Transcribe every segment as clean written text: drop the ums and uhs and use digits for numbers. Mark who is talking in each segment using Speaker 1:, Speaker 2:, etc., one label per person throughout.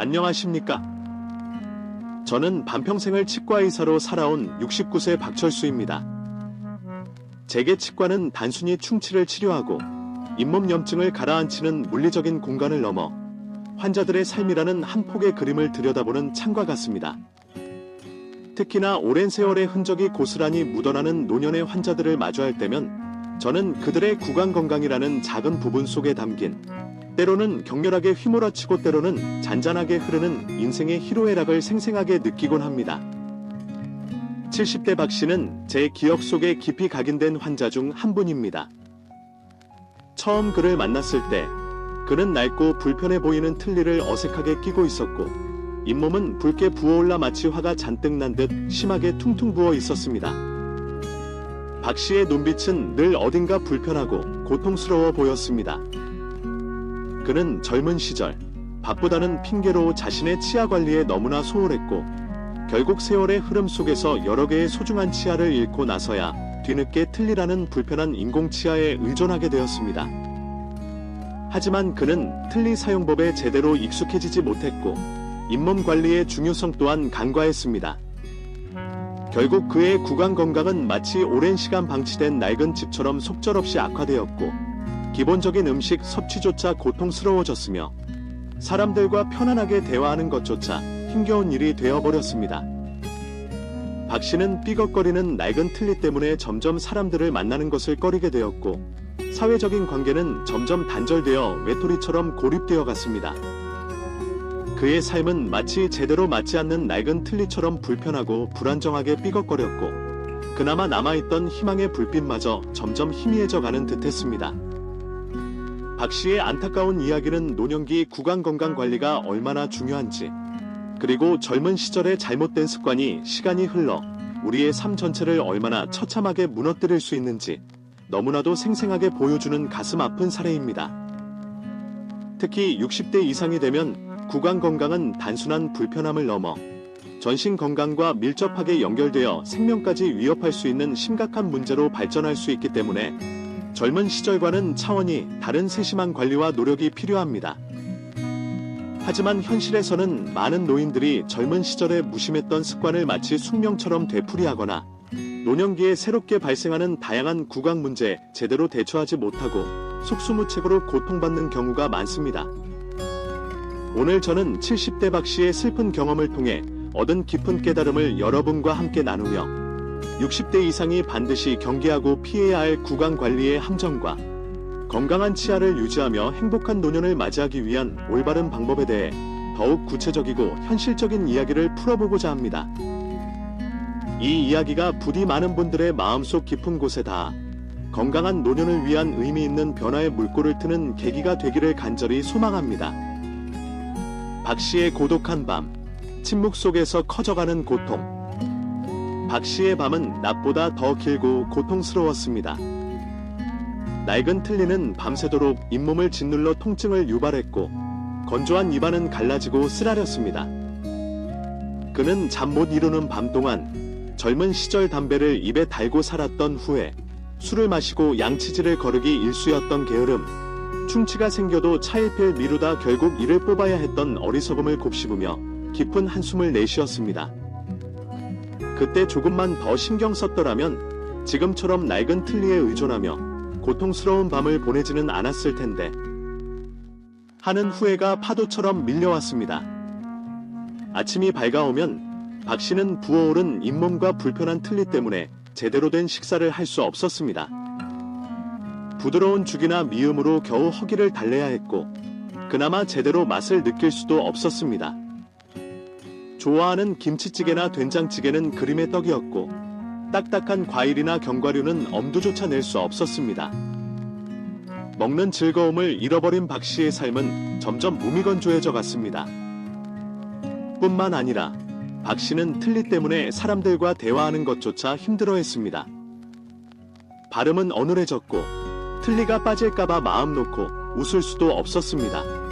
Speaker 1: 안녕하십니까? 저는 반평생을 치과의사로 살아온 69세 박철수입니다. 재계 치과는 단순히 충치를 치료하고 잇몸 염증을 가라앉히는 물리적인 공간을 넘어 환자들의 삶이라는 한 폭의 그림을 들여다보는 창과 같습니다. 특히나 오랜 세월의 흔적이 고스란히 묻어나는 노년의 환자들을 마주할 때면 저는 그들의 구강 건강이라는 작은 부분 속에 담긴 때로는 격렬하게 휘몰아치고 때로는 잔잔하게 흐르는 인생의 희로애락을 생생하게 느끼곤 합니다. 70대 박 씨는 제 기억 속에 깊이 각인된 환자 중 한 분입니다. 처음 그를 만났을 때 그는 낡고 불편해 보이는 틀니를 어색하게 끼고 있었고 잇몸은 붉게 부어올라 마치 화가 잔뜩 난 듯 심하게 퉁퉁 부어 있었습니다. 박 씨의 눈빛은 늘 어딘가 불편하고 고통스러워 보였습니다. 그는 젊은 시절 바쁘다는 핑계로 자신의 치아 관리에 너무나 소홀했고 결국 세월의 흐름 속에서 여러 개의 소중한 치아를 잃고 나서야 뒤늦게 틀니라는 불편한 인공치아에 의존하게 되었습니다. 하지만 그는 틀니 사용법에 제대로 익숙해지지 못했고 잇몸 관리의 중요성 또한 간과했습니다. 결국 그의 구강 건강은 마치 오랜 시간 방치된 낡은 집처럼 속절없이 악화되었고 기본적인 음식 섭취조차 고통스러워졌으며 사람들과 편안하게 대화하는 것조차 힘겨운 일이 되어버렸습니다. 박 씨는 삐걱거리는 낡은 틀니 때문에 점점 사람들을 만나는 것을 꺼리게 되었고 사회적인 관계는 점점 단절되어 외톨이처럼 고립되어 갔습니다. 그의 삶은 마치 제대로 맞지 않는 낡은 틀니처럼 불편하고 불안정하게 삐걱거렸고 그나마 남아있던 희망의 불빛마저 점점 희미해져 가는 듯했습니다. 박 씨의 안타까운 이야기는 노년기 구강건강관리가 얼마나 중요한지 그리고 젊은 시절의 잘못된 습관이 시간이 흘러 우리의 삶 전체를 얼마나 처참하게 무너뜨릴 수 있는지 너무나도 생생하게 보여주는 가슴 아픈 사례입니다. 특히 60대 이상이 되면 구강건강은 단순한 불편함을 넘어 전신 건강과 밀접하게 연결되어 생명까지 위협할 수 있는 심각한 문제로 발전할 수 있기 때문에 젊은 시절과는 차원이 다른 세심한 관리와 노력이 필요합니다. 하지만 현실에서는 많은 노인들이 젊은 시절에 무심했던 습관을 마치 숙명처럼 되풀이하거나 노년기에 새롭게 발생하는 다양한 구강 문제에 제대로 대처하지 못하고 속수무책으로 고통받는 경우가 많습니다. 오늘 저는 70대 박 씨의 슬픈 경험을 통해 얻은 깊은 깨달음을 여러분과 함께 나누며 60대 이상이 반드시 경계하고 피해야 할 구강 관리의 함정과 건강한 치아를 유지하며 행복한 노년을 맞이하기 위한 올바른 방법에 대해 더욱 구체적이고 현실적인 이야기를 풀어보고자 합니다. 이 이야기가 부디 많은 분들의 마음속 깊은 곳에 닿아 건강한 노년을 위한 의미 있는 변화의 물꼬를 트는 계기가 되기를 간절히 소망합니다. 박 씨의 고독한 밤, 침묵 속에서 커져가는 고통. 박 씨의 밤은 낮보다 더 길고 고통스러웠습니다. 낡은 틀니는 밤새도록 잇몸을 짓눌러 통증을 유발했고 건조한 입안은 갈라지고 쓰라렸습니다. 그는 잠 못 이루는 밤 동안 젊은 시절 담배를 입에 달고 살았던 후에 술을 마시고 양치질을 거르기 일쑤였던 게으름, 충치가 생겨도 차일피일 미루다 결국 이를 뽑아야 했던 어리석음을 곱씹으며 깊은 한숨을 내쉬었습니다. 그때 조금만 더 신경 썼더라면 지금처럼 낡은 틀니에 의존하며 고통스러운 밤을 보내지는 않았을 텐데 하는 후회가 파도처럼 밀려왔습니다. 아침이 밝아오면 박 씨는 부어오른 잇몸과 불편한 틀니 때문에 제대로 된 식사를 할 수 없었습니다. 부드러운 죽이나 미음으로 겨우 허기를 달래야 했고 그나마 제대로 맛을 느낄 수도 없었습니다. 좋아하는 김치찌개나 된장찌개는 그림의 떡이었고 딱딱한 과일이나 견과류는 엄두조차 낼 수 없었습니다. 먹는 즐거움을 잃어버린 박 씨의 삶은 점점 무미건조해져 갔습니다. 뿐만 아니라 박 씨는 틀니 때문에 사람들과 대화하는 것조차 힘들어했습니다. 발음은 어눌해졌고 틀니가 빠질까봐 마음 놓고 웃을 수도 없었습니다.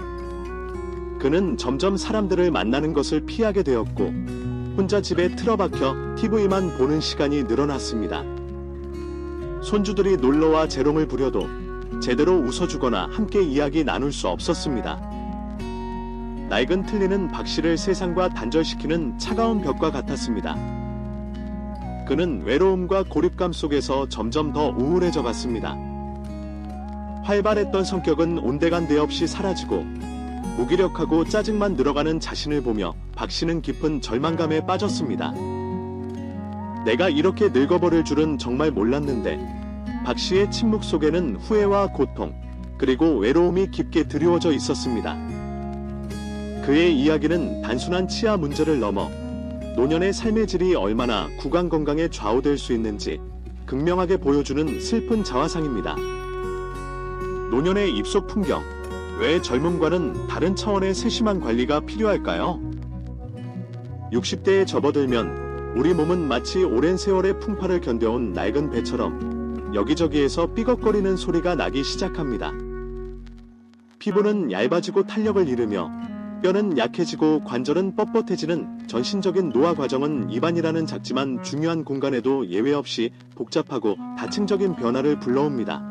Speaker 1: 그는 점점 사람들을 만나는 것을 피하게 되었고 혼자 집에 틀어박혀 TV만 보는 시간이 늘어났습니다. 손주들이 놀러와 재롱을 부려도 제대로 웃어주거나 함께 이야기 나눌 수 없었습니다. 낡은 틀니는 박 씨를 세상과 단절시키는 차가운 벽과 같았습니다. 그는 외로움과 고립감 속에서 점점 더 우울해져 갔습니다. 활발했던 성격은 온데간데 없이 사라지고 무기력하고 짜증만 늘어가는 자신을 보며 박 씨는 깊은 절망감에 빠졌습니다. 내가 이렇게 늙어버릴 줄은 정말 몰랐는데 박 씨의 침묵 속에는 후회와 고통 그리고 외로움이 깊게 드리워져 있었습니다. 그의 이야기는 단순한 치아 문제를 넘어 노년의 삶의 질이 얼마나 구강 건강에 좌우될 수 있는지 극명하게 보여주는 슬픈 자화상입니다. 노년의 입속 풍경, 왜 젊음과는 다른 차원의 세심한 관리가 필요할까요? 60대에 접어들면 우리 몸은 마치 오랜 세월의 풍파를 견뎌온 낡은 배처럼 여기저기에서 삐걱거리는 소리가 나기 시작합니다. 피부는 얇아지고 탄력을 잃으며 뼈는 약해지고 관절은 뻣뻣해지는 전신적인 노화 과정은 입안이라는 작지만 중요한 공간에도 예외 없이 복잡하고 다층적인 변화를 불러옵니다.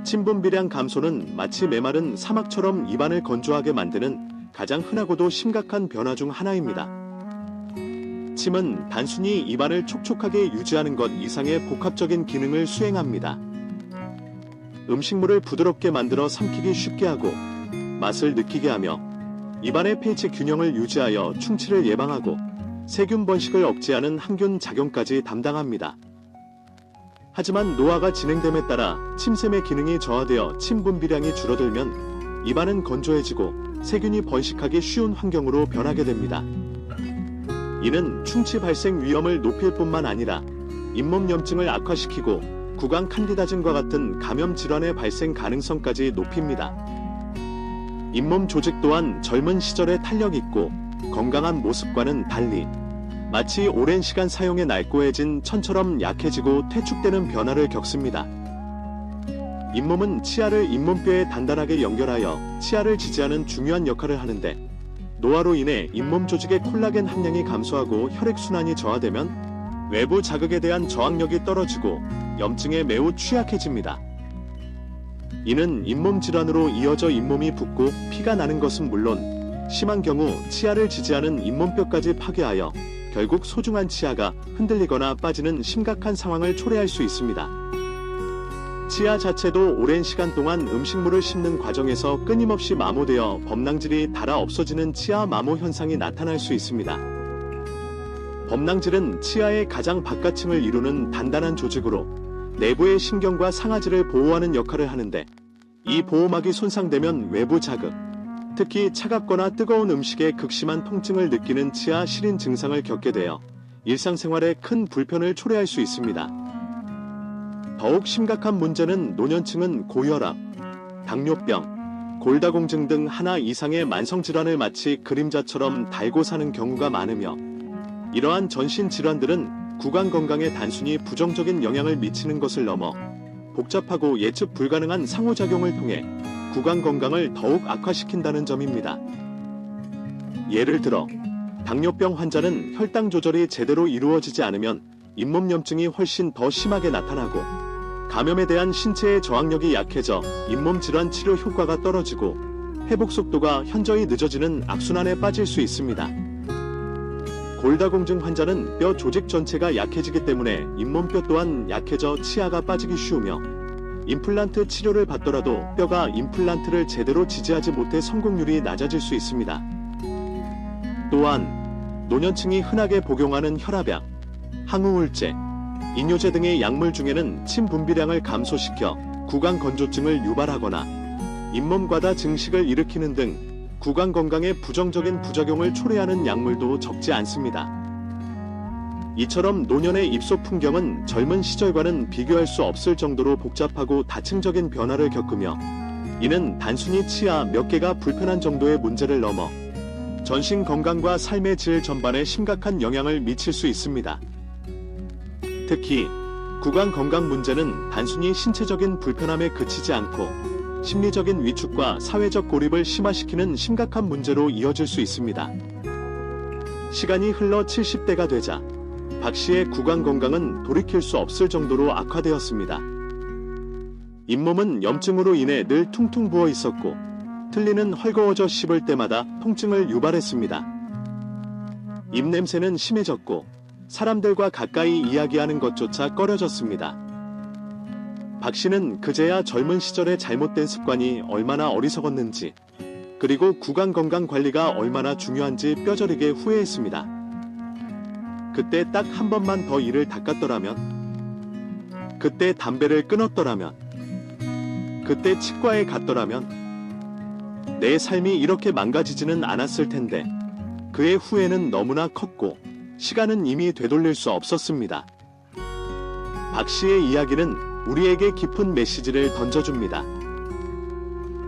Speaker 1: 침분비량 감소는 마치 메마른 사막처럼 입안을 건조하게 만드는 가장 흔하고도 심각한 변화 중 하나입니다. 침은 단순히 입안을 촉촉하게 유지하는 것 이상의 복합적인 기능을 수행합니다. 음식물을 부드럽게 만들어 삼키기 쉽게 하고 맛을 느끼게 하며 입안의 pH 균형을 유지하여 충치를 예방하고 세균 번식을 억제하는 항균 작용까지 담당합니다. 하지만 노화가 진행됨에 따라 침샘의 기능이 저하되어 침 분비량이 줄어들면 입안은 건조해지고 세균이 번식하기 쉬운 환경으로 변하게 됩니다. 이는 충치 발생 위험을 높일 뿐만 아니라 잇몸 염증을 악화시키고 구강 칸디다즘과 같은 감염 질환의 발생 가능성까지 높입니다. 잇몸 조직 또한 젊은 시절의 탄력 있고 건강한 모습과는 달리 마치 오랜 시간 사용에 날고해진 천처럼 약해지고 퇴축되는 변화를 겪습니다. 잇몸은 치아를 잇몸뼈에 단단하게 연결하여 치아를 지지하는 중요한 역할을 하는데 노화로 인해 잇몸 조직의 콜라겐 함량이 감소하고 혈액순환이 저하되면 외부 자극에 대한 저항력이 떨어지고 염증에 매우 취약해집니다. 이는 잇몸 질환으로 이어져 잇몸이 붓고 피가 나는 것은 물론 심한 경우 치아를 지지하는 잇몸뼈까지 파괴하여 결국 소중한 치아가 흔들리거나 빠지는 심각한 상황을 초래할 수 있습니다. 치아 자체도 오랜 시간 동안 음식물을 씹는 과정에서 끊임없이 마모되어 범랑질이 닳아 없어지는 치아 마모 현상이 나타날 수 있습니다. 범랑질은 치아의 가장 바깥층을 이루는 단단한 조직으로 내부의 신경과 상아지를 보호하는 역할을 하는데 이 보호막이 손상되면 외부 자극, 특히 차갑거나 뜨거운 음식에 극심한 통증을 느끼는 치아 시린 증상을 겪게 되어 일상생활에 큰 불편을 초래할 수 있습니다. 더욱 심각한 문제는 노년층은 고혈압, 당뇨병, 골다공증 등 하나 이상의 만성질환을 마치 그림자처럼 달고 사는 경우가 많으며 이러한 전신 질환들은 구강 건강에 단순히 부정적인 영향을 미치는 것을 넘어 복잡하고 예측 불가능한 상호작용을 통해 구강 건강을 더욱 악화시킨다는 점입니다. 예를 들어 당뇨병 환자는 혈당 조절이 제대로 이루어지지 않으면 잇몸 염증이 훨씬 더 심하게 나타나고 감염에 대한 신체의 저항력이 약해져 잇몸 질환 치료 효과가 떨어지고 회복 속도가 현저히 늦어지는 악순환에 빠질 수 있습니다. 골다공증 환자는 뼈 조직 전체가 약해지기 때문에 잇몸뼈 또한 약해져 치아가 빠지기 쉬우며 임플란트 치료를 받더라도 뼈가 임플란트를 제대로 지지하지 못해 성공률이 낮아질 수 있습니다. 또한 노년층이 흔하게 복용하는 혈압약, 항우울제, 이뇨제 등의 약물 중에는 침 분비량을 감소시켜 구강 건조증을 유발하거나 잇몸 과다 증식을 일으키는 등 구강 건강에 부정적인 부작용을 초래하는 약물도 적지 않습니다. 이처럼 노년의 입속 풍경은 젊은 시절과는 비교할 수 없을 정도로 복잡하고 다층적인 변화를 겪으며 이는 단순히 치아 몇 개가 불편한 정도의 문제를 넘어 전신 건강과 삶의 질 전반에 심각한 영향을 미칠 수 있습니다. 특히 구강 건강 문제는 단순히 신체적인 불편함에 그치지 않고 심리적인 위축과 사회적 고립을 심화시키는 심각한 문제로 이어질 수 있습니다. 시간이 흘러 70대가 되자 박 씨의 구강 건강은 돌이킬 수 없을 정도로 악화되었습니다. 잇몸은 염증으로 인해 늘 퉁퉁 부어 있었고 틀니는 헐거워져 씹을 때마다 통증을 유발했습니다. 입냄새는 심해졌고 사람들과 가까이 이야기하는 것조차 꺼려졌습니다. 박 씨는 그제야 젊은 시절의 잘못된 습관이 얼마나 어리석었는지, 그리고 구강 건강 관리가 얼마나 중요한지 뼈저리게 후회했습니다. 그때 딱 한 번만 더 이를 닦았더라면, 그때 담배를 끊었더라면, 그때 치과에 갔더라면 내 삶이 이렇게 망가지지는 않았을 텐데, 그의 후회는 너무나 컸고 시간은 이미 되돌릴 수 없었습니다. 박 씨의 이야기는 우리에게 깊은 메시지를 던져줍니다.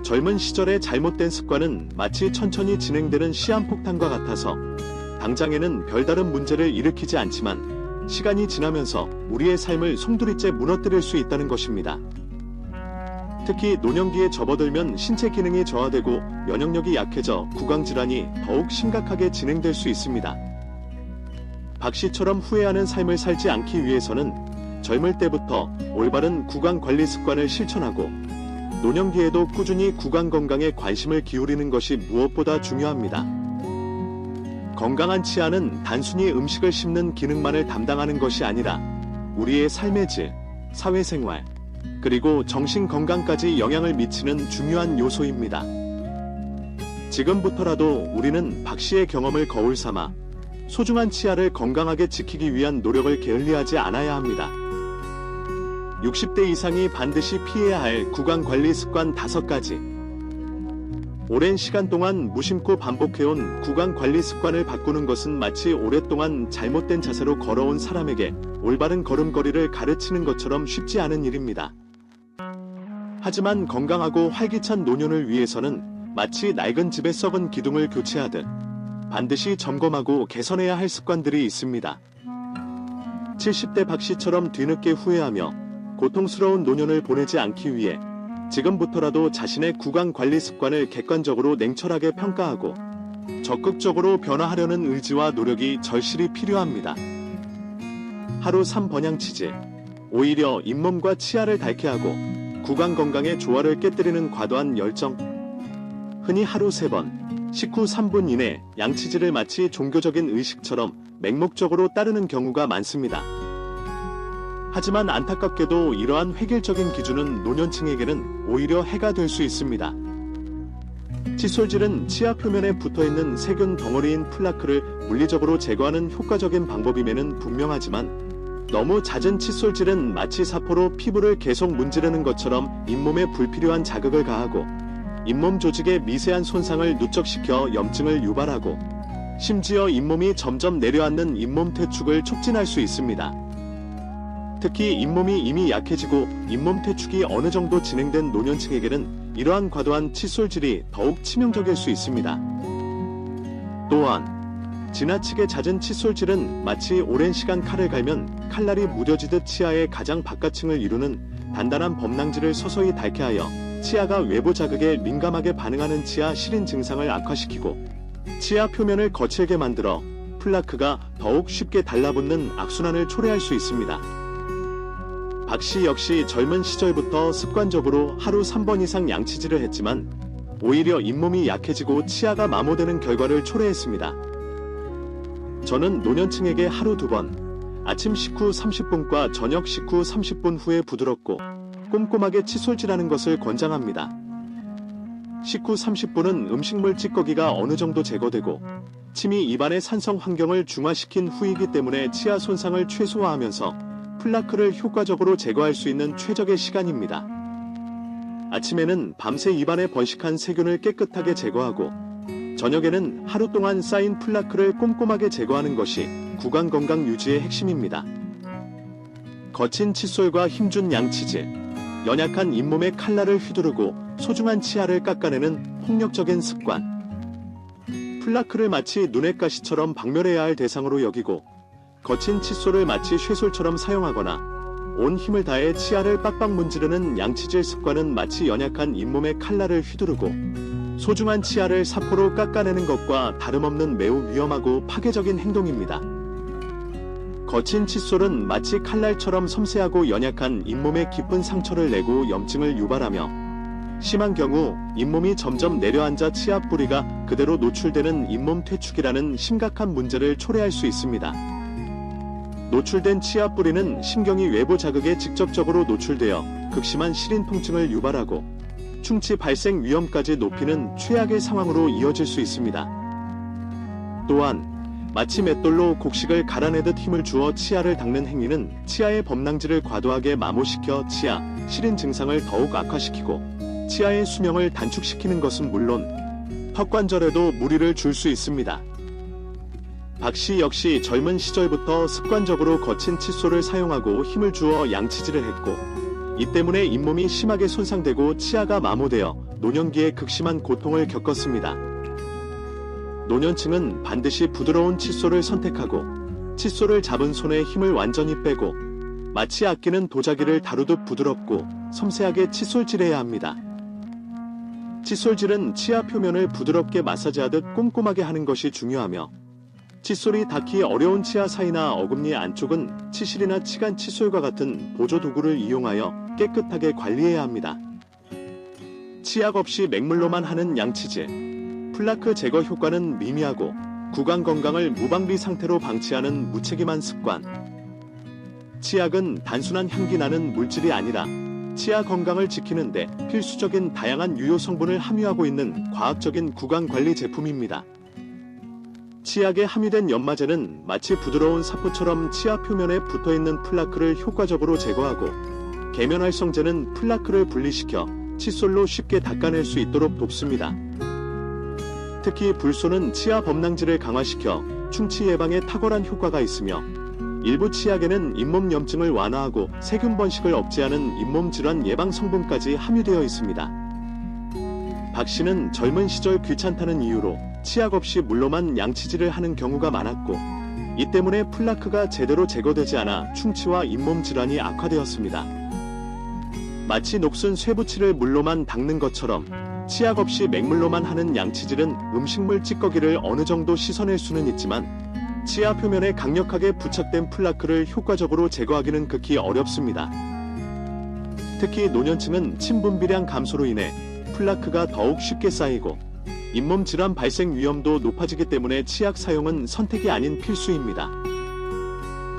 Speaker 1: 젊은 시절의 잘못된 습관은 마치 천천히 진행되는 시한폭탄과 같아서 당장에는 별다른 문제를 일으키지 않지만 시간이 지나면서 우리의 삶을 송두리째 무너뜨릴 수 있다는 것입니다. 특히 노년기에 접어들면 신체 기능이 저하되고 면역력이 약해져 구강질환이 더욱 심각하게 진행될 수 있습니다. 박 씨처럼 후회하는 삶을 살지 않기 위해서는 젊을 때부터 올바른 구강 관리 습관을 실천하고 노년기에도 꾸준히 구강 건강에 관심을 기울이는 것이 무엇보다 중요합니다. 건강한 치아는 단순히 음식을 씹는 기능만을 담당하는 것이 아니라 우리의 삶의 질, 사회생활, 그리고 정신 건강까지 영향을 미치는 중요한 요소입니다. 지금부터라도 우리는 박 씨의 경험을 거울 삼아 소중한 치아를 건강하게 지키기 위한 노력을 게을리하지 않아야 합니다. 60대 이상이 반드시 피해야 할 구강 관리 습관 5가지. 오랜 시간 동안 무심코 반복해온 구강 관리 습관을 바꾸는 것은 마치 오랫동안 잘못된 자세로 걸어온 사람에게 올바른 걸음걸이를 가르치는 것처럼 쉽지 않은 일입니다. 하지만 건강하고 활기찬 노년을 위해서는 마치 낡은 집의 썩은 기둥을 교체하듯 반드시 점검하고 개선해야 할 습관들이 있습니다. 70대 박 씨처럼 뒤늦게 후회하며 고통스러운 노년을 보내지 않기 위해 지금부터라도 자신의 구강 관리 습관을 객관적으로 냉철하게 평가하고 적극적으로 변화하려는 의지와 노력이 절실히 필요합니다. 하루 3번향 치질, 오히려 잇몸과 치아를 닳게 하고 구강 건강의 조화를 깨뜨리는 과도한 열정. 흔히 하루 3번, 식후 3분 이내 양치질을 마치 종교적인 의식처럼 맹목적으로 따르는 경우가 많습니다. 하지만 안타깝게도 이러한 획일적인 기준은 노년층에게는 오히려 해가 될 수 있습니다. 칫솔질은 치아 표면에 붙어있는 세균 덩어리인 플라크를 물리적으로 제거하는 효과적인 방법임에는 분명하지만 너무 잦은 칫솔질은 마치 사포로 피부를 계속 문지르는 것처럼 잇몸에 불필요한 자극을 가하고 잇몸 조직의 미세한 손상을 누적시켜 염증을 유발하고 심지어 잇몸이 점점 내려앉는 잇몸 퇴축을 촉진할 수 있습니다. 특히 잇몸이 이미 약해지고 잇몸 퇴축이 어느 정도 진행된 노년층에게는 이러한 과도한 칫솔질이 더욱 치명적일 수 있습니다. 또한 지나치게 잦은 칫솔질은 마치 오랜 시간 칼을 갈면 칼날이 무뎌지듯 치아의 가장 바깥층을 이루는 단단한 범낭지를 서서히 닳게 하여 치아가 외부 자극에 민감하게 반응하는 치아 시린 증상을 악화시키고 치아 표면을 거칠게 만들어 플라크가 더욱 쉽게 달라붙는 악순환을 초래할 수 있습니다. 박 씨 역시 젊은 시절부터 습관적으로 하루 3번 이상 양치질을 했지만 오히려 잇몸이 약해지고 치아가 마모되는 결과를 초래했습니다. 저는 노년층에게 하루 2번, 아침 식후 30분과 저녁 식후 30분 후에 부드럽고 꼼꼼하게 칫솔질하는 것을 권장합니다. 식후 30분은 음식물 찌꺼기가 어느 정도 제거되고 침이 입안의 산성 환경을 중화시킨 후이기 때문에 치아 손상을 최소화하면서 플라크를 효과적으로 제거할 수 있는 최적의 시간입니다. 아침에는 밤새 입안에 번식한 세균을 깨끗하게 제거하고 저녁에는 하루 동안 쌓인 플라크를 꼼꼼하게 제거하는 것이 구강 건강 유지의 핵심입니다. 거친 칫솔과 힘준 양치질, 연약한 잇몸의 칼날을 휘두르고 소중한 치아를 깎아내는 폭력적인 습관. 플라크를 마치 눈의 가시처럼 박멸해야 할 대상으로 여기고 거친 칫솔을 마치 쇠솔처럼 사용하거나 온 힘을 다해 치아를 빡빡 문지르는 양치질 습관은 마치 연약한 잇몸의 칼날을 휘두르고 소중한 치아를 사포로 깎아내는 것과 다름없는 매우 위험하고 파괴적인 행동입니다. 거친 칫솔은 마치 칼날처럼 섬세하고 연약한 잇몸에 깊은 상처를 내고 염증을 유발하며 심한 경우 잇몸이 점점 내려앉아 치아 뿌리가 그대로 노출되는 잇몸 퇴축이라는 심각한 문제를 초래할 수 있습니다. 노출된 치아 뿌리는 신경이 외부 자극에 직접적으로 노출되어 극심한 시린 통증을 유발하고 충치 발생 위험까지 높이는 최악의 상황으로 이어질 수 있습니다. 또한 마치 맷돌로 곡식을 갈아내듯 힘을 주어 치아를 닦는 행위는 치아의 범랑질을 과도하게 마모시켜 치아 시린 증상을 더욱 악화시키고 치아의 수명을 단축시키는 것은 물론 턱관절에도 무리를 줄 수 있습니다. 박 씨 역시 젊은 시절부터 습관적으로 거친 칫솔을 사용하고 힘을 주어 양치질을 했고 이 때문에 잇몸이 심하게 손상되고 치아가 마모되어 노년기에 극심한 고통을 겪었습니다. 노년층은 반드시 부드러운 칫솔을 선택하고 칫솔을 잡은 손에 힘을 완전히 빼고 마치 아끼는 도자기를 다루듯 부드럽고 섬세하게 칫솔질해야 합니다. 칫솔질은 치아 표면을 부드럽게 마사지하듯 꼼꼼하게 하는 것이 중요하며 칫솔이 닿기 어려운 치아 사이나 어금니 안쪽은 치실이나 치간 칫솔과 같은 보조 도구를 이용하여 깨끗하게 관리해야 합니다. 치약 없이 맹물로만 하는 양치질. 플라크 제거 효과는 미미하고 구강 건강을 무방비 상태로 방치하는 무책임한 습관. 치약은 단순한 향기 나는 물질이 아니라 치아 건강을 지키는데 필수적인 다양한 유효 성분을 함유하고 있는 과학적인 구강 관리 제품입니다. 치약에 함유된 연마제는 마치 부드러운 사포처럼 치아 표면에 붙어있는 플라크를 효과적으로 제거하고 계면활성제는 플라크를 분리시켜 칫솔로 쉽게 닦아낼 수 있도록 돕습니다. 특히 불소는 치아 범랑질을 강화시켜 충치 예방에 탁월한 효과가 있으며 일부 치약에는 잇몸 염증을 완화하고 세균 번식을 억제하는 잇몸 질환 예방 성분까지 함유되어 있습니다. 박 씨는 젊은 시절 귀찮다는 이유로 치약 없이 물로만 양치질을 하는 경우가 많았고 이 때문에 플라크가 제대로 제거되지 않아 충치와 잇몸 질환이 악화되었습니다. 마치 녹슨 쇠붙이를 물로만 닦는 것처럼 치약 없이 맹물로만 하는 양치질은 음식물 찌꺼기를 어느 정도 씻어낼 수는 있지만 치아 표면에 강력하게 부착된 플라크를 효과적으로 제거하기는 극히 어렵습니다. 특히 노년층은 침분비량 감소로 인해 플라크가 더욱 쉽게 쌓이고 잇몸 질환 발생 위험도 높아지기 때문에 치약 사용은 선택이 아닌 필수입니다.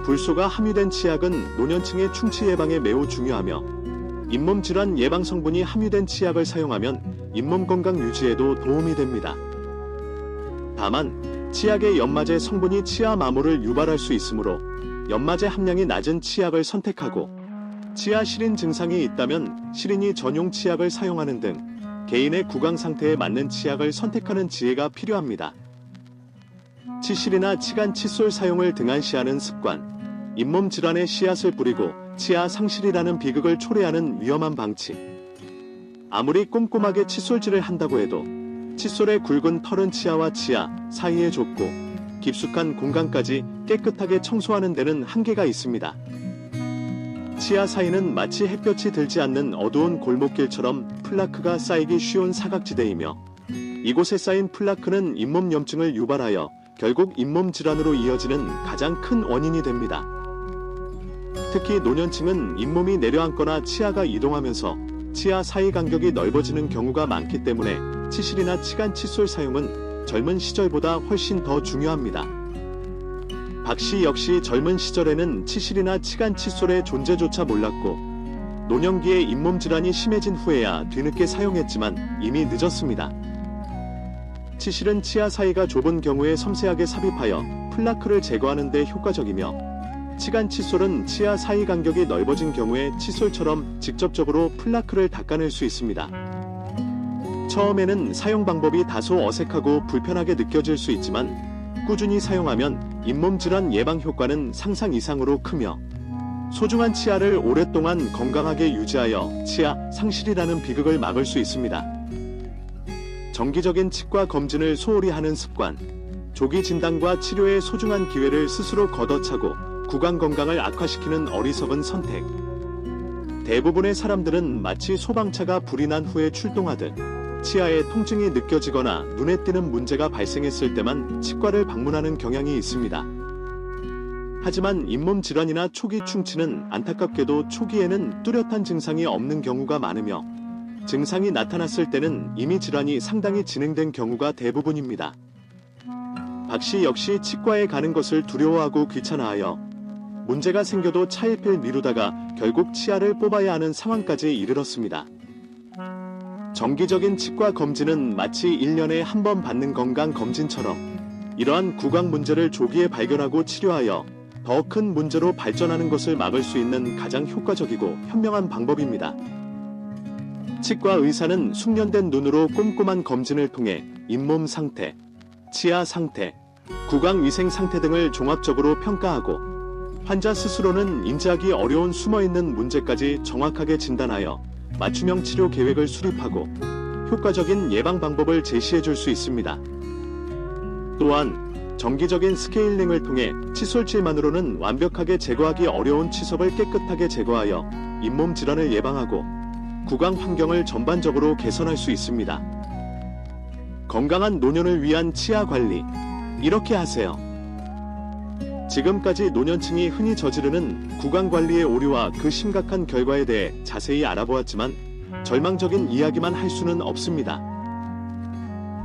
Speaker 1: 불소가 함유된 치약은 노년층의 충치 예방에 매우 중요하며 잇몸 질환 예방 성분이 함유된 치약을 사용하면 잇몸 건강 유지에도 도움이 됩니다. 다만 치약의 연마제 성분이 치아 마모를 유발할 수 있으므로 연마제 함량이 낮은 치약을 선택하고 치아 시린 증상이 있다면 시린이 전용 치약을 사용하는 등 개인의 구강 상태에 맞는 치약을 선택하는 지혜가 필요합니다. 치실이나 치간 칫솔 사용을 등한시하는 습관, 잇몸 질환에 씨앗을 뿌리고 치아 상실이라는 비극을 초래하는 위험한 방치. 아무리 꼼꼼하게 칫솔질을 한다고 해도 칫솔의 굵은 털은 치아와 치아 사이에 좁고 깊숙한 공간까지 깨끗하게 청소하는 데는 한계가 있습니다. 치아 사이는 마치 햇볕이 들지 않는 어두운 골목길처럼 플라크가 쌓이기 쉬운 사각지대이며 이곳에 쌓인 플라크는 잇몸 염증을 유발하여 결국 잇몸 질환으로 이어지는 가장 큰 원인이 됩니다. 특히 노년층은 잇몸이 내려앉거나 치아가 이동하면서 치아 사이 간격이 넓어지는 경우가 많기 때문에 치실이나 치간 칫솔 사용은 젊은 시절보다 훨씬 더 중요합니다. 박 씨 역시 젊은 시절에는 치실이나 치간 칫솔의 존재조차 몰랐고 노년기에 잇몸 질환이 심해진 후에야 뒤늦게 사용했지만 이미 늦었습니다. 치실은 치아 사이가 좁은 경우에 섬세하게 삽입하여 플라크를 제거하는 데 효과적이며 치간 칫솔은 치아 사이 간격이 넓어진 경우에 칫솔처럼 직접적으로 플라크를 닦아낼 수 있습니다. 처음에는 사용 방법이 다소 어색하고 불편하게 느껴질 수 있지만 꾸준히 사용하면 잇몸 질환 예방 효과는 상상 이상으로 크며 소중한 치아를 오랫동안 건강하게 유지하여 치아 상실이라는 비극을 막을 수 있습니다. 정기적인 치과 검진을 소홀히 하는 습관, 조기 진단과 치료의 소중한 기회를 스스로 걷어차고 구강 건강을 악화시키는 어리석은 선택. 대부분의 사람들은 마치 소방차가 불이 난 후에 출동하듯 치아에 통증이 느껴지거나 눈에 띄는 문제가 발생했을 때만 치과를 방문하는 경향이 있습니다. 하지만 잇몸 질환이나 초기 충치는 안타깝게도 초기에는 뚜렷한 증상이 없는 경우가 많으며 증상이 나타났을 때는 이미 질환이 상당히 진행된 경우가 대부분입니다. 박 씨 역시 치과에 가는 것을 두려워하고 귀찮아하여 문제가 생겨도 차일피일 미루다가 결국 치아를 뽑아야 하는 상황까지 이르렀습니다. 정기적인 치과 검진은 마치 1년에 한 번 받는 건강검진처럼 이러한 구강 문제를 조기에 발견하고 치료하여 더 큰 문제로 발전하는 것을 막을 수 있는 가장 효과적이고 현명한 방법입니다. 치과 의사는 숙련된 눈으로 꼼꼼한 검진을 통해 잇몸 상태, 치아 상태, 구강 위생 상태 등을 종합적으로 평가하고 환자 스스로는 인지하기 어려운 숨어있는 문제까지 정확하게 진단하여 맞춤형 치료 계획을 수립하고 효과적인 예방 방법을 제시해 줄 수 있습니다. 또한 정기적인 스케일링을 통해 칫솔질만으로는 완벽하게 제거하기 어려운 치석을 깨끗하게 제거하여 잇몸 질환을 예방하고 구강 환경을 전반적으로 개선할 수 있습니다. 건강한 노년을 위한 치아 관리, 이렇게 하세요. 지금까지 노년층이 흔히 저지르는 구강 관리의 오류와 그 심각한 결과에 대해 자세히 알아보았지만 절망적인 이야기만 할 수는 없습니다.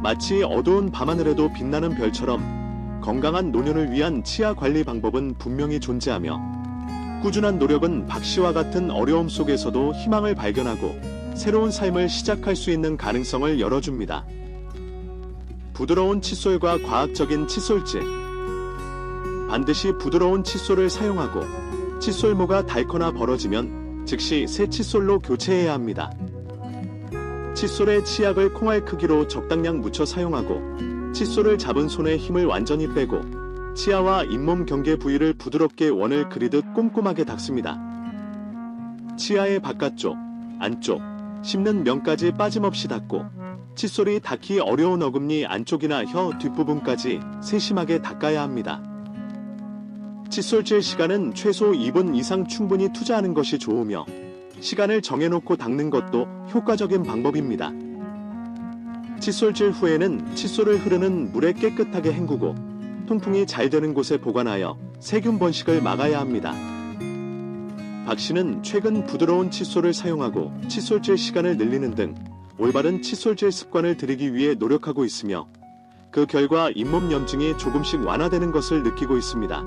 Speaker 1: 마치 어두운 밤하늘에도 빛나는 별처럼 건강한 노년을 위한 치아 관리 방법은 분명히 존재하며 꾸준한 노력은 박 씨와 같은 어려움 속에서도 희망을 발견하고 새로운 삶을 시작할 수 있는 가능성을 열어줍니다. 부드러운 칫솔과 과학적인 칫솔질. 반드시 부드러운 칫솔을 사용하고 칫솔모가 닳거나 벌어지면 즉시 새 칫솔로 교체해야 합니다. 칫솔에 치약을 콩알 크기로 적당량 묻혀 사용하고 칫솔을 잡은 손에 힘을 완전히 빼고 치아와 잇몸 경계 부위를 부드럽게 원을 그리듯 꼼꼼하게 닦습니다. 치아의 바깥쪽, 안쪽, 씹는 면까지 빠짐없이 닦고 칫솔이 닿기 어려운 어금니 안쪽이나 혀 뒷부분까지 세심하게 닦아야 합니다. 칫솔질 시간은 최소 2분 이상 충분히 투자하는 것이 좋으며 시간을 정해놓고 닦는 것도 효과적인 방법입니다. 칫솔질 후에는 칫솔을 흐르는 물에 깨끗하게 헹구고 통풍이 잘 되는 곳에 보관하여 세균 번식을 막아야 합니다. 박 씨는 최근 부드러운 칫솔을 사용하고 칫솔질 시간을 늘리는 등 올바른 칫솔질 습관을 들이기 위해 노력하고 있으며 그 결과 잇몸 염증이 조금씩 완화되는 것을 느끼고 있습니다.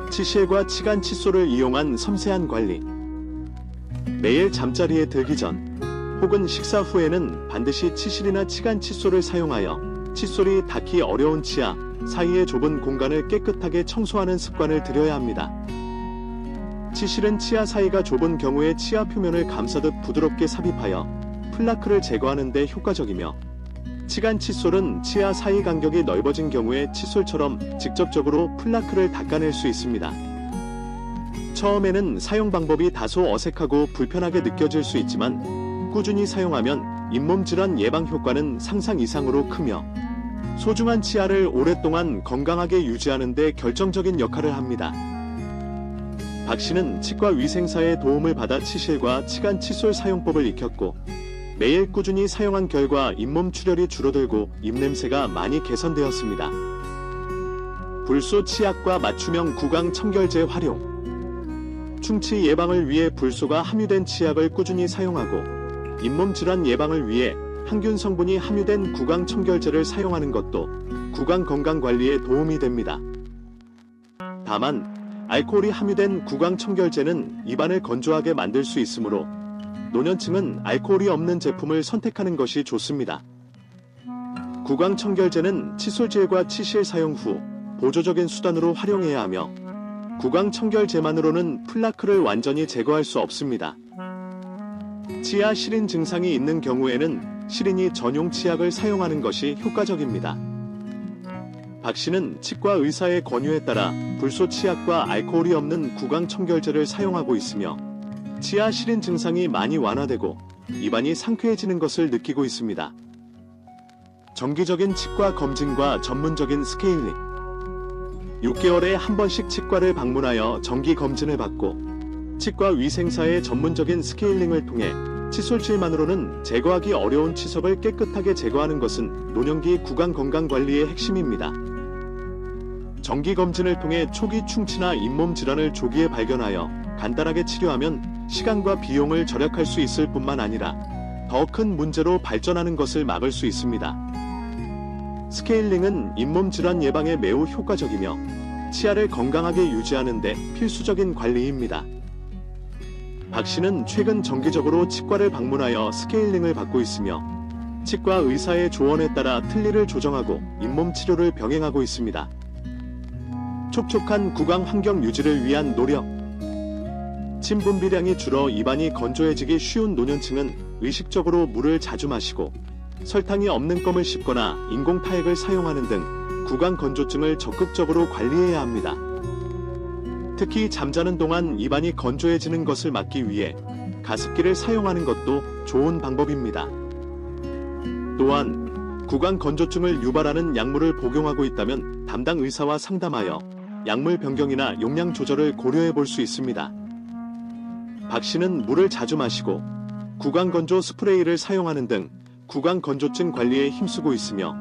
Speaker 1: 치실과 치간 칫솔을 이용한 섬세한 관리. 매일 잠자리에 들기 전 혹은 식사 후에는 반드시 치실이나 치간 칫솔을 사용하여 칫솔이 닿기 어려운 치아 사이의 좁은 공간을 깨끗하게 청소하는 습관을 들여야 합니다. 치실은 치아 사이가 좁은 경우에 치아 표면을 감싸듯 부드럽게 삽입하여 플라크를 제거하는 데 효과적이며 치간 칫솔은 치아 사이 간격이 넓어진 경우에 칫솔처럼 직접적으로 플라크를 닦아낼 수 있습니다. 처음에는 사용 방법이 다소 어색하고 불편하게 느껴질 수 있지만 꾸준히 사용하면 잇몸 질환 예방 효과는 상상 이상으로 크며 소중한 치아를 오랫동안 건강하게 유지하는 데 결정적인 역할을 합니다. 박 씨는 치과 위생사의 도움을 받아 치실과 치간 칫솔 사용법을 익혔고 매일 꾸준히 사용한 결과 잇몸 출혈이 줄어들고 입냄새가 많이 개선되었습니다. 불소 치약과 맞춤형 구강 청결제 활용. 충치 예방을 위해 불소가 함유된 치약을 꾸준히 사용하고 잇몸 질환 예방을 위해 항균 성분이 함유된 구강 청결제를 사용하는 것도 구강 건강 관리에 도움이 됩니다. 다만 알코올이 함유된 구강 청결제는 입안을 건조하게 만들 수 있으므로 노년층은 알코올이 없는 제품을 선택하는 것이 좋습니다. 구강 청결제는 칫솔질과 치실 사용 후 보조적인 수단으로 활용해야 하며 구강 청결제만으로는 플라크를 완전히 제거할 수 없습니다. 치아 시린 증상이 있는 경우에는 시린이 전용 치약을 사용하는 것이 효과적입니다. 박 씨는 치과 의사의 권유에 따라 불소 치약과 알코올이 없는 구강 청결제를 사용하고 있으며 치아 시린 증상이 많이 완화되고 입안이 상쾌해지는 것을 느끼고 있습니다. 정기적인 치과 검진과 전문적인 스케일링. 6개월에 한 번씩 치과를 방문하여 정기 검진을 받고 치과 위생사의 전문적인 스케일링을 통해 칫솔질만으로는 제거하기 어려운 치석을 깨끗하게 제거하는 것은 노년기 구강 건강 관리의 핵심입니다. 정기 검진을 통해 초기 충치나 잇몸 질환을 조기에 발견하여 간단하게 치료하면 시간과 비용을 절약할 수 있을 뿐만 아니라 더 큰 문제로 발전하는 것을 막을 수 있습니다. 스케일링은 잇몸 질환 예방에 매우 효과적이며 치아를 건강하게 유지하는 데 필수적인 관리입니다. 박 씨는 최근 정기적으로 치과를 방문하여 스케일링을 받고 있으며 치과 의사의 조언에 따라 틀니를 조정하고 잇몸 치료를 병행하고 있습니다. 촉촉한 구강 환경 유지를 위한 노력. 침 분비량이 줄어 입안이 건조해지기 쉬운 노년층은 의식적으로 물을 자주 마시고 설탕이 없는 껌을 씹거나 인공 타액을 사용하는 등 구강 건조증을 적극적으로 관리해야 합니다. 특히 잠자는 동안 입안이 건조해지는 것을 막기 위해 가습기를 사용하는 것도 좋은 방법입니다. 또한 구강 건조증을 유발하는 약물을 복용하고 있다면 담당 의사와 상담하여 약물 변경이나 용량 조절을 고려해 볼 수 있습니다. 박 씨는 물을 자주 마시고 구강 건조 스프레이를 사용하는 등 구강 건조증 관리에 힘쓰고 있으며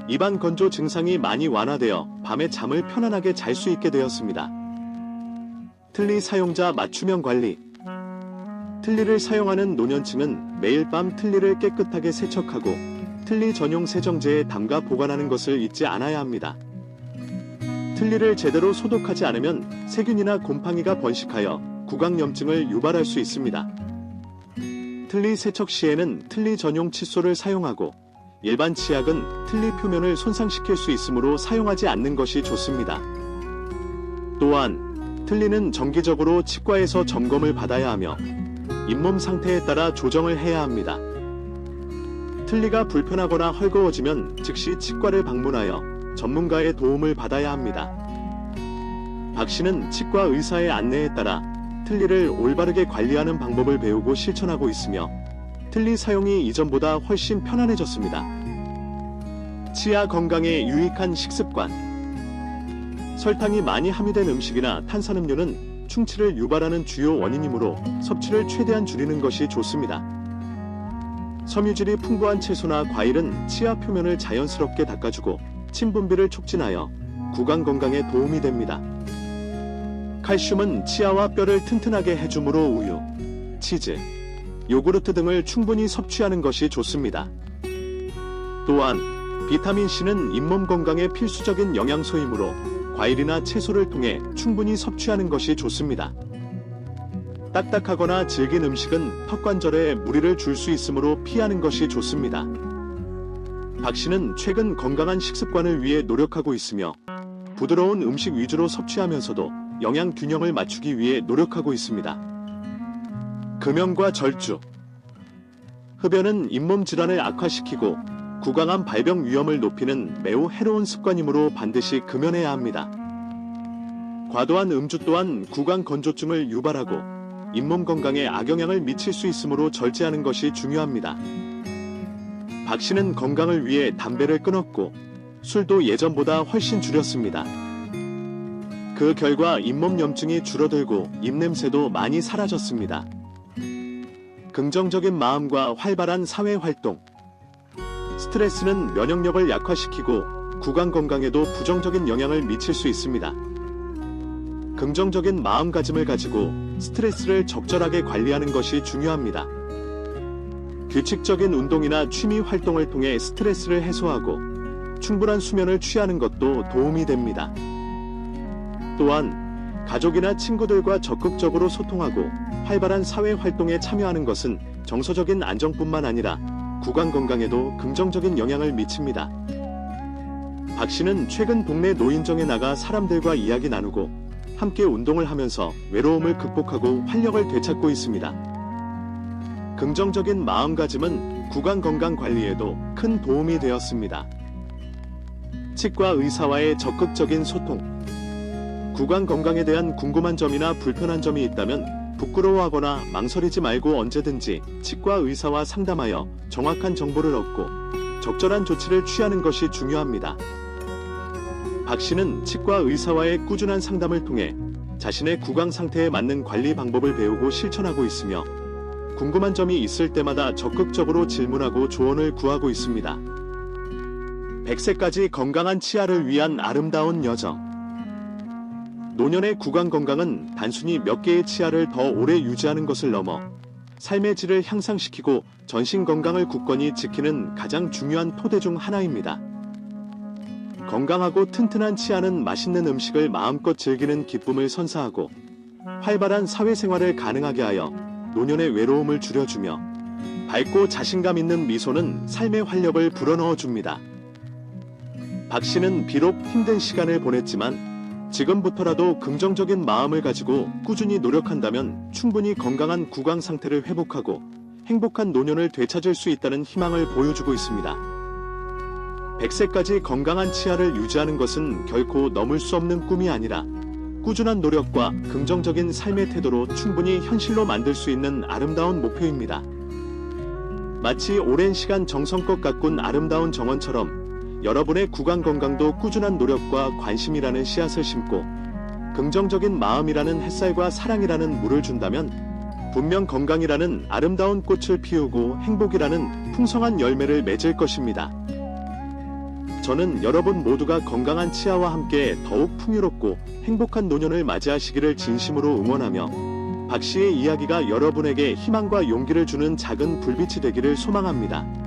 Speaker 1: 입안 건조 증상이 많이 완화되어 밤에 잠을 편안하게 잘 수 있게 되었습니다. 틀니 사용자 맞춤형 관리. 틀니를 사용하는 노년층은 매일 밤 틀니를 깨끗하게 세척하고 틀니 전용 세정제에 담가 보관하는 것을 잊지 않아야 합니다. 틀니를 제대로 소독하지 않으면 세균이나 곰팡이가 번식하여 구강염증을 유발할 수 있습니다. 틀니 세척 시에는 틀니 전용 칫솔을 사용하고 일반 치약은 틀니 표면을 손상시킬 수 있으므로 사용하지 않는 것이 좋습니다. 또한 틀니는 정기적으로 치과에서 점검을 받아야 하며 잇몸 상태에 따라 조정을 해야 합니다. 틀니가 불편하거나 헐거워지면 즉시 치과를 방문하여 전문가의 도움을 받아야 합니다. 박 씨는 치과 의사의 안내에 따라 틀니를 올바르게 관리하는 방법을 배우고 실천하고 있으며 틀니 사용이 이전보다 훨씬 편안해졌습니다. 치아 건강에 유익한 식습관. 설탕이 많이 함유된 음식이나 탄산음료는 충치를 유발하는 주요 원인이므로 섭취를 최대한 줄이는 것이 좋습니다. 섬유질이 풍부한 채소나 과일은 치아 표면을 자연스럽게 닦아주고 침 분비를 촉진하여 구강 건강에 도움이 됩니다. 칼슘은 치아와 뼈를 튼튼하게 해주므로 우유, 치즈, 요구르트 등을 충분히 섭취하는 것이 좋습니다. 또한 비타민C는 잇몸 건강에 필수적인 영양소이므로 과일이나 채소를 통해 충분히 섭취하는 것이 좋습니다. 딱딱하거나 질긴 음식은 턱관절에 무리를 줄 수 있으므로 피하는 것이 좋습니다. 박 씨는 최근 건강한 식습관을 위해 노력하고 있으며 부드러운 음식 위주로 섭취하면서도 영양 균형을 맞추기 위해 노력하고 있습니다. 금연과 절주. 흡연은 잇몸 질환을 악화시키고 구강암 발병 위험을 높이는 매우 해로운 습관이므로 반드시 금연해야 합니다. 과도한 음주 또한 구강 건조증을 유발하고 잇몸 건강에 악영향을 미칠 수 있으므로 절제하는 것이 중요합니다. 박 씨는 건강을 위해 담배를 끊었고 술도 예전보다 훨씬 줄였습니다. 그 결과 잇몸 염증이 줄어들고 입냄새도 많이 사라졌습니다. 긍정적인 마음과 활발한 사회 활동. 스트레스는 면역력을 약화시키고 구강 건강에도 부정적인 영향을 미칠 수 있습니다. 긍정적인 마음가짐을 가지고 스트레스를 적절하게 관리하는 것이 중요합니다. 규칙적인 운동이나 취미 활동을 통해 스트레스를 해소하고 충분한 수면을 취하는 것도 도움이 됩니다. 또한 가족이나 친구들과 적극적으로 소통하고 활발한 사회 활동에 참여하는 것은 정서적인 안정뿐만 아니라 구강 건강에도 긍정적인 영향을 미칩니다. 박 씨는 최근 동네 노인정에 나가 사람들과 이야기 나누고 함께 운동을 하면서 외로움을 극복하고 활력을 되찾고 있습니다. 긍정적인 마음가짐은 구강 건강 관리에도 큰 도움이 되었습니다. 치과 의사와의 적극적인 소통. 구강 건강에 대한 궁금한 점이나 불편한 점이 있다면 부끄러워하거나 망설이지 말고 언제든지 치과 의사와 상담하여 정확한 정보를 얻고 적절한 조치를 취하는 것이 중요합니다. 박 씨는 치과 의사와의 꾸준한 상담을 통해 자신의 구강 상태에 맞는 관리 방법을 배우고 실천하고 있으며 궁금한 점이 있을 때마다 적극적으로 질문하고 조언을 구하고 있습니다. 100세까지 건강한 치아를 위한 아름다운 여정. 노년의 구강 건강은 단순히 몇 개의 치아를 더 오래 유지하는 것을 넘어 삶의 질을 향상시키고 전신 건강을 굳건히 지키는 가장 중요한 토대 중 하나입니다. 건강하고 튼튼한 치아는 맛있는 음식을 마음껏 즐기는 기쁨을 선사하고 활발한 사회생활을 가능하게 하여 노년의 외로움을 줄여주며 밝고 자신감 있는 미소는 삶의 활력을 불어넣어 줍니다. 박 씨는 비록 힘든 시간을 보냈지만 지금부터라도 긍정적인 마음을 가지고 꾸준히 노력한다면 충분히 건강한 구강 상태를 회복하고 행복한 노년을 되찾을 수 있다는 희망을 보여주고 있습니다. 100세까지 건강한 치아를 유지하는 것은 결코 넘을 수 없는 꿈이 아니라 꾸준한 노력과 긍정적인 삶의 태도로 충분히 현실로 만들 수 있는 아름다운 목표입니다. 마치 오랜 시간 정성껏 가꾼 아름다운 정원처럼 여러분의 구강 건강도 꾸준한 노력과 관심이라는 씨앗을 심고 긍정적인 마음이라는 햇살과 사랑이라는 물을 준다면 분명 건강이라는 아름다운 꽃을 피우고 행복이라는 풍성한 열매를 맺을 것입니다. 저는 여러분 모두가 건강한 치아와 함께 더욱 풍요롭고 행복한 노년을 맞이하시기를 진심으로 응원하며 박 씨의 이야기가 여러분에게 희망과 용기를 주는 작은 불빛이 되기를 소망합니다.